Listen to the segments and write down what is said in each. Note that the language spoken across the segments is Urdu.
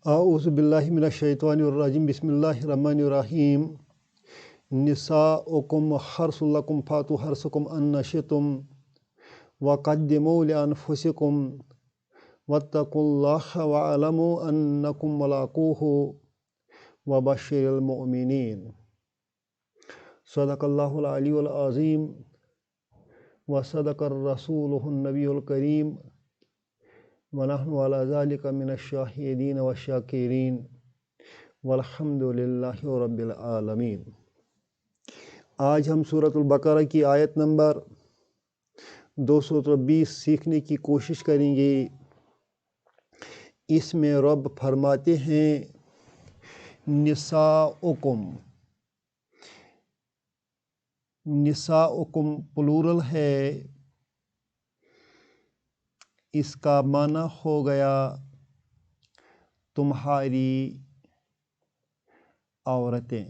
اعوذ باللہ من الشیطان الرجیم بسم اللہ الرحمن الرحیم نساؤکم حرث لکم فاتوا حرثکم ان شئتم وقدموا لانفسکم واتقوا اللہ واعلموا انکم ملاقوہ وبشر المؤمنین صدق اللہ العلی العظیم وصدق الرسول النبی الکریم ونحن علی ذلک من الشاہدین والشاکرین والحمد للہ رب العالمین۔ آج ہم سورۃ البقرہ کی آیت نمبر 220 سیکھنے کی کوشش کریں گے۔ اس میں رب فرماتے ہیں نساؤکم، نساؤکم پلورل ہے، اس کا معنی ہو گیا تمہاری عورتیں۔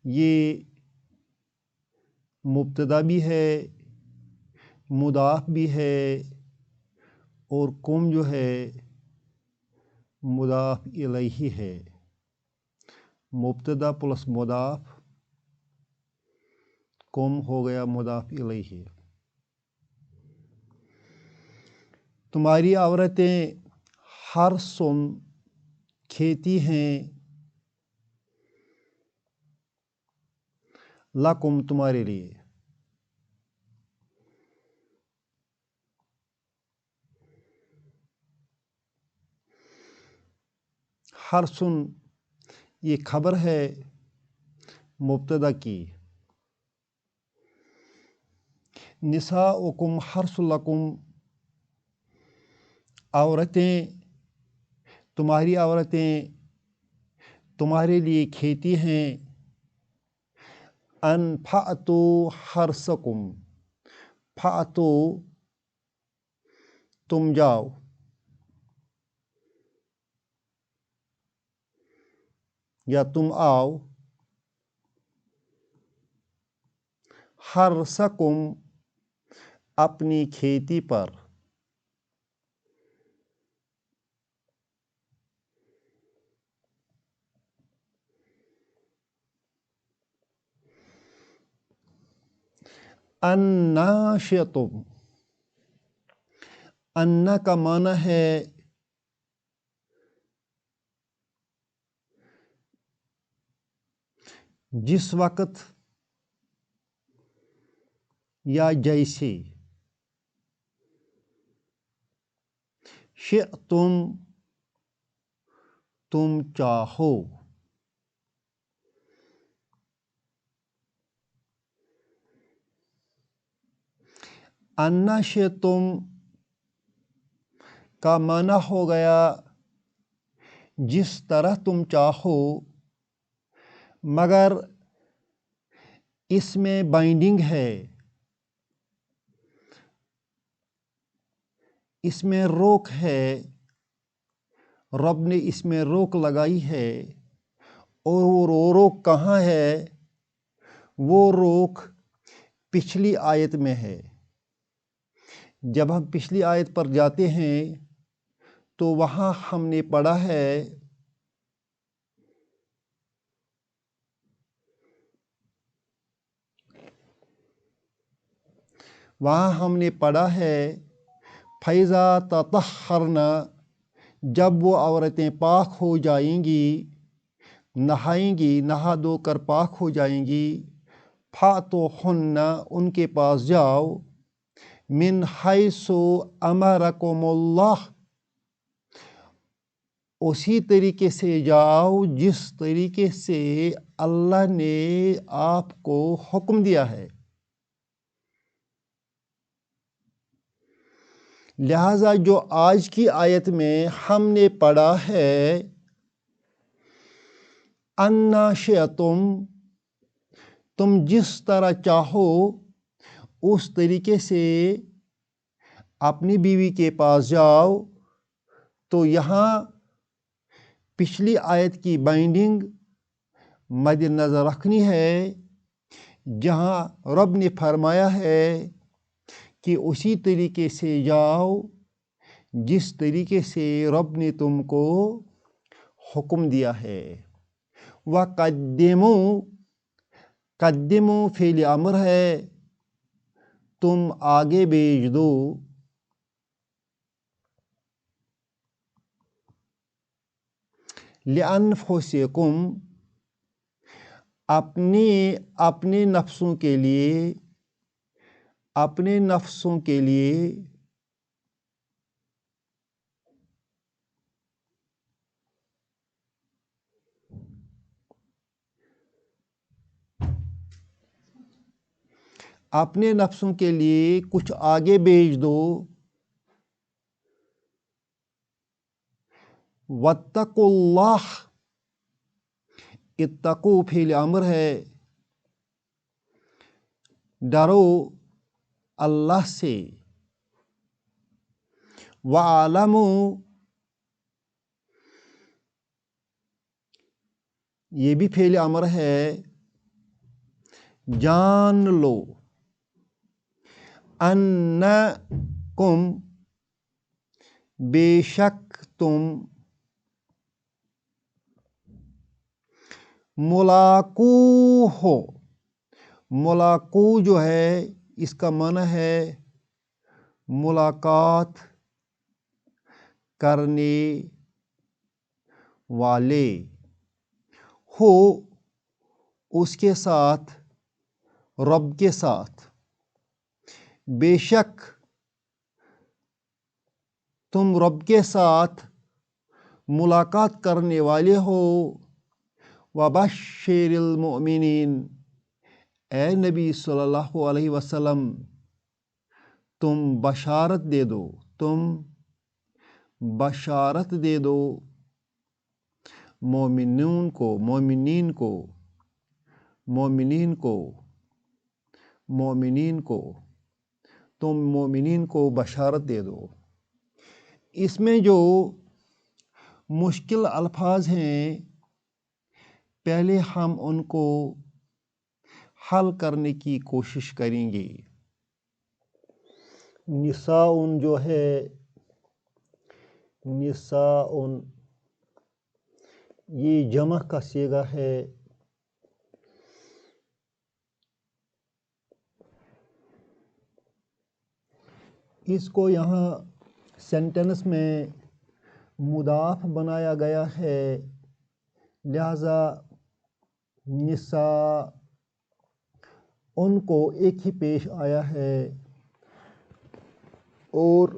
یہ مبتدا بھی ہے، مضاف بھی ہے، اور کم جو ہے مضاف الیہ ہے۔ مبتدا پلس مضاف، کم ہو گیا مضاف الیہ۔ تمہاری عورتیں حرث کھیتی ہیں، لکم تمہارے لیے، حرث یہ خبر ہے مبتدا کی۔ نساؤکم حرث لکم، عورتیں، تمہاری عورتیں تمہارے لیے کھیتی ہیں۔ ان فأتوا حرثکم، فأتوا تم جاؤ، یا تم آؤ، حرثکم اپنی کھیتی پر، انا شئتم، انا کا معنی ہے جس وقت یا جیسے، شئتم تم چاہو، انا شئتم کا معنی ہو گیا جس طرح تم چاہو، مگر اس میں بائنڈنگ ہے، اس میں روک ہے، رب نے اس میں روک لگائی ہے۔ اور وہ روک کہاں ہے؟ وہ روک پچھلی آیت میں ہے۔ جب ہم پچھلی آیت پر جاتے ہیں تو وہاں ہم نے پڑھا ہے فَإِذَا تَطَهَّرْنَ، جب وہ عورتیں پاک ہو جائیں گی، نہائیں گی، نہا دھو کر پاک ہو جائیں گی، فَأْتُوهُنَّ ان کے پاس جاؤ، مِنْ حَيْثُ أَمَرَكُمُ اللَّهُ اسی طریقے سے جاؤ جس طریقے سے اللہ نے آپ کو حکم دیا ہے۔ لہٰذا جو آج کی آیت میں ہم نے پڑھا ہے انا شئتم، تم جس طرح چاہو اس طریقے سے اپنی بیوی کے پاس جاؤ، تو یہاں پچھلی آیت کی بائنڈنگ مد نظر رکھنی ہے جہاں رب نے فرمایا ہے کہ اسی طریقے سے جاؤ جس طریقے سے رب نے تم کو حکم دیا ہے۔ وَقَدِّمُوا، قدموا فعل امر ہے، تم آگے بھیج دو۔ لِأَنفُسِكُمْ، اپنے نفسوں کے لیے، اپنے نفسوں کے لیے۔ اپنے نفسوں کے لیے کچھ آگے بھیج دو۔ وَاتَّقُوا اللَّهَ، اتقوا فعل امر ہے، ڈرو اللہ سے۔ وَاعْلَمُوا، یہ بھی فعل امر ہے، جان لو۔ انکم، بے شک تم، ملاقو ہو۔ ملاقو جو ہے اس کا معنی ہے ملاقات کرنے والے ہو، اس کے ساتھ، رب کے ساتھ۔ بے شک تم رب کے ساتھ ملاقات کرنے والے ہو۔ وَبَشِّرِ الْمُؤْمِنِينَ، اے نبی صلی اللہ علیہ وسلم تم بشارت دے دو، تم بشارت دے دو مومنین کو، مومنین کو، مومنین کو، مومنین کو، تم مومنین کو بشارت دے دو۔ اس میں جو مشکل الفاظ ہیں پہلے ہم ان کو حل کرنے کی کوشش کریں گے۔ نساء جو ہے، نساء یہ جمع کا صیغہ ہے۔ اس کو یہاں سینٹنس میں مضاف بنایا گیا ہے، لہذا نساء ان کو ایک ہی پیش آیا ہے اور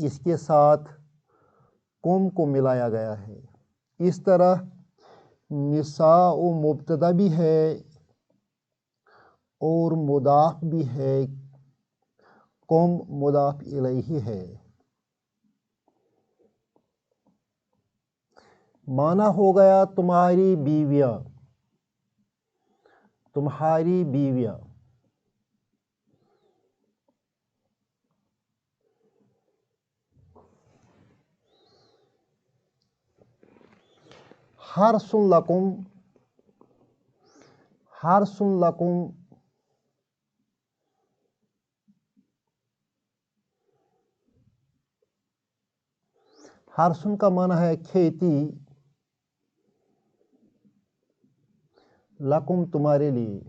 اس کے ساتھ قوم کو ملایا گیا ہے۔ اس طرح نساء مبتدا بھی ہے اور مضاف بھی ہے، قوم مضاف الیہ ہے۔ معنی ہو گیا تمہاری بیویاں، تمہاری بیویاں۔ حرث لکم، حرث لکم، حرث کا معنی ہے کھیتی، لکم تمہارے لیے۔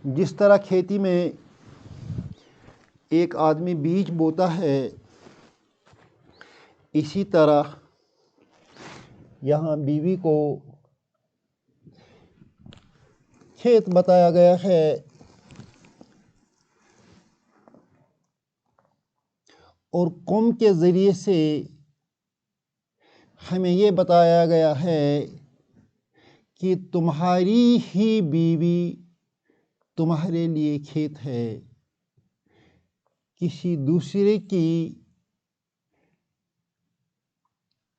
جس طرح کھیتی میں ایک آدمی بیج بوتا ہے، اسی طرح یہاں بیوی کو کھیت بتایا گیا ہے اور قوم کے ذریعے سے ہمیں یہ بتایا گیا ہے کہ تمہاری ہی بیوی تمہارے لیے کھیت ہے، کسی دوسرے کی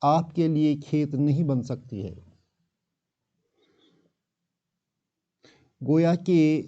آپ کے لیے کھیت نہیں بن سکتی ہے۔ گویا کہ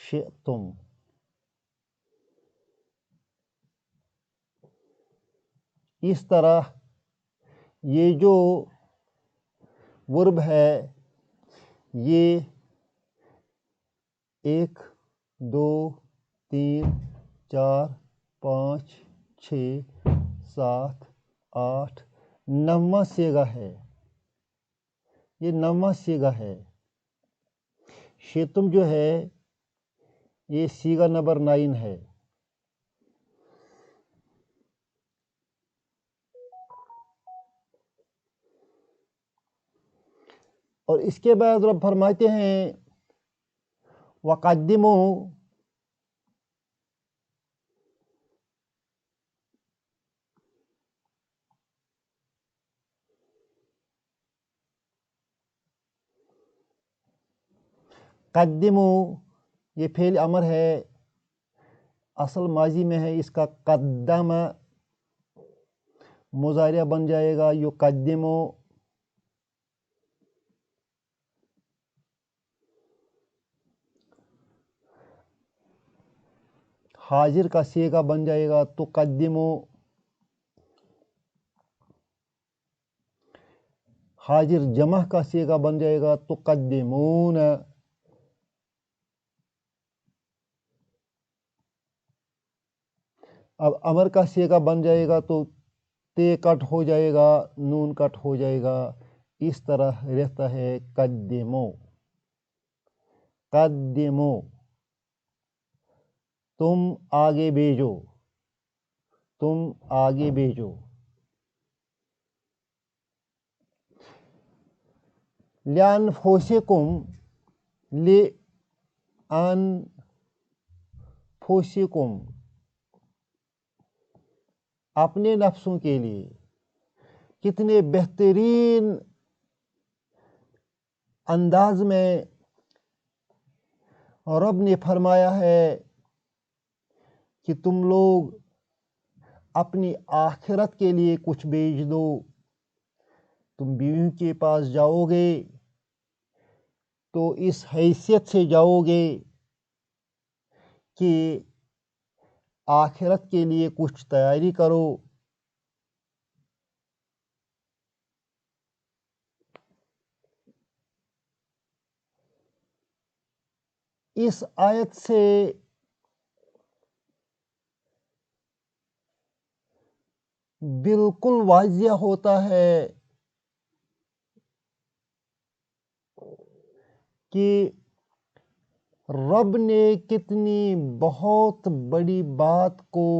شئتم. اس طرح یہ جو ورب ہے یہ 1 2 3 4 5 6 7 8 9واں صیغہ ہے. یہ 9واں صیغہ ہے. شیتم جو ہے یہ صیغہ نمبر 9 ہے. اور اس کے بعد رب فرماتے ہیں وَقَدِّمُوا قدموا یہ فعل امر ہے. اصل ماضی میں ہے. اس کا قدم مضارع بن جائے گا یقدمو. حاضر کا صیغہ بن جائے گا تقدمو. حاضر جمع کا صیغہ بن جائے گا تقدمون. اب امر کا صیغہ بن جائے گا تو تے کٹ ہو جائے گا نون کٹ ہو جائے گا. اس طرح رہتا ہے قدمو. قدمو تم آگے بھیجو. تم آگے بھیجو. لِأَنفُسِكُمْ لِأَنفُسِكُمْ اپنے نفسوں کے لیے. کتنے بہترین انداز میں رب نے فرمایا ہے کہ تم لوگ اپنی آخرت کے لیے کچھ بیچ دو. تم بیویوں کے پاس جاؤ گے تو اس حیثیت سے جاؤ گے کہ آخرت کے لیے کچھ تیاری کرو. اس آیت سے بالکل واضح ہوتا ہے کہ رب نے کتنی بہت بڑی بات کو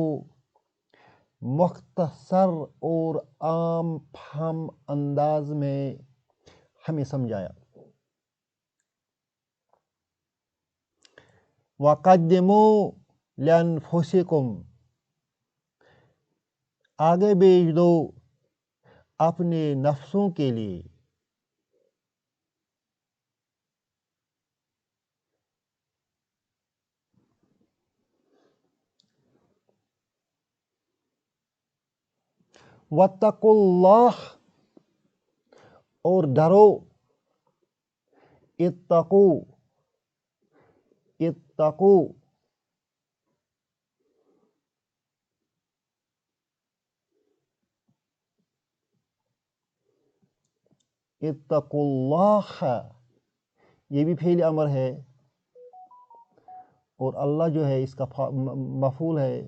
مختصر اور عام فہم انداز میں ہمیں سمجھایا. وَقَدِّمُوا لِأَنفُسِكُمْ آگے بھیج دو اپنے نفسوں کے لیے. وَاتَّقُوا اللَّهَ اور ڈرو. اتقوا اتقوا اتقوا اللہ یہ بھی فعل امر ہے اور اللہ جو ہے اس کا مفعول ہے.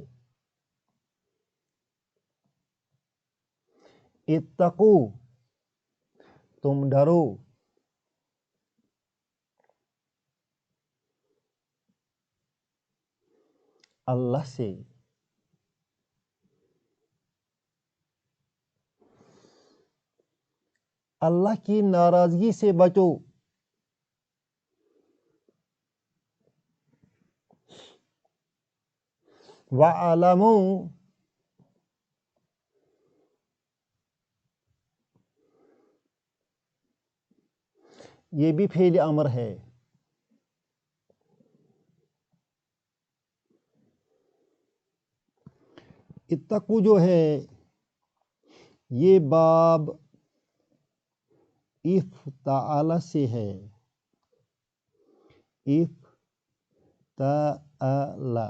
اتقوا تم ڈرو. اللہ سے. اللہ کی ناراضگی سے بچو. وَاعْلَمُوا یہ بھی فعل امر ہے. اتقو جو ہے یہ باب افتعال سے ہے. تعالی.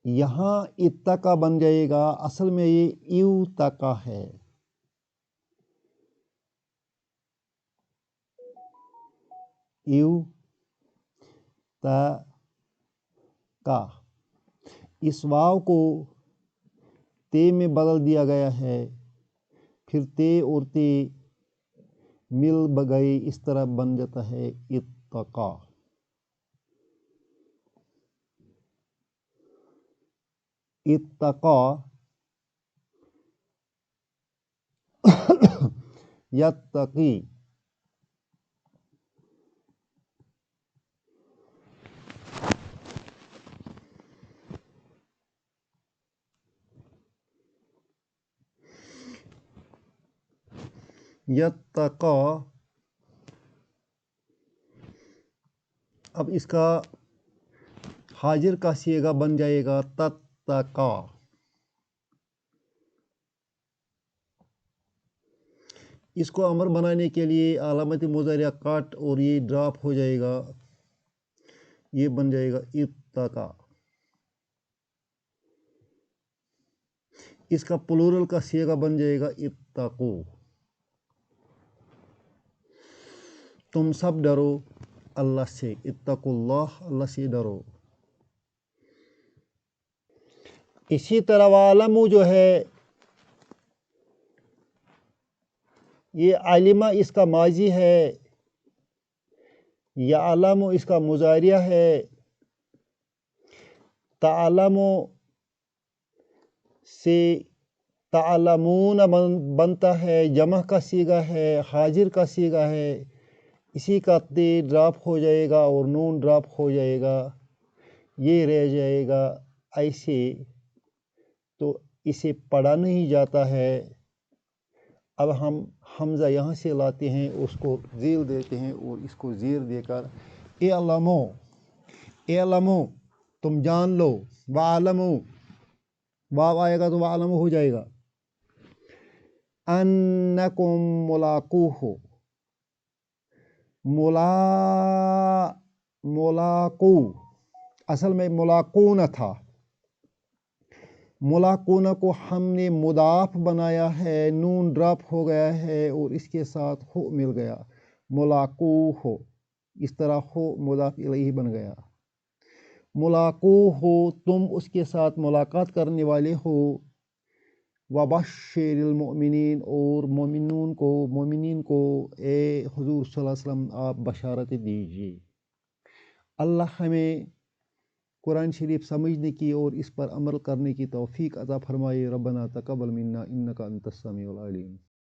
یہاں اتقا بن جائے گا، اصل میں یہ ایوتقا ہے. ایوتقا. اس واو کو تے میں بدل دیا گیا ہے، پھر تے اور تے مل گئے، اس طرح بن جاتا ہے اتقا. اتقا یتقی. یتقا. اب اس کا حاضر کا صیغہ بن جائے گا تتقا. اس کو امر بنانے کے لیے علامت مضارعہ کاٹ اور یہ ڈراپ ہو جائے گا، یہ بن جائے گا اتقا. اس کا پلورل کا صیغہ بن جائے گا اتقو. تم سب ڈرو اللہ سے، اتقوا اللہ، اللہ سے ڈرو. اسی طرح وَعْلَمُوا جو ہے، یہ علمہ اس کا ماضی ہے، یعلم اس کا مضارعہ ہے، تعلم سے تعلمون بنتا ہے، جمع کا صیغہ ہے، حاضر کا صیغہ ہے. اسی کا تے ڈراپ ہو جائے گا اور نون ڈراپ ہو جائے گا، یہ رہ جائے گا ایسے. تو اسے پڑھا نہیں جاتا ہے. اب ہم حمزہ یہاں سے لاتے ہیں، اس کو زیر دیتے ہیں اور اس کو زیر دے کر اعلموا، اعلموا تم جان لو، وَعْلَمُوا واو آئے گا تو وَعْلَمُوا ہو جائے گا، انکم ملاقوہ، ملاقو اصل میں ملاقون تھا. ملاقون کو ہم نے مضاف بنایا ہے، نون ڈراپ ہو گیا ہے اور اس کے ساتھ ہو مل گیا، ملاقو ہو. اس طرح ہو مضاف الیہ بن گیا. ملاقو ہو، تم اس کے ساتھ ملاقات کرنے والے ہو. وبشر المؤمنین، اور مومنین کو اے حضور صلی اللہ علیہ وسلم آپ بشارت دیجیے. اللہ ہمیں قرآن شریف سمجھنے کی اور اس پر عمل کرنے کی توفیق عطا فرمائے. ربنا تقبل منا انک انت السمیع العلیم.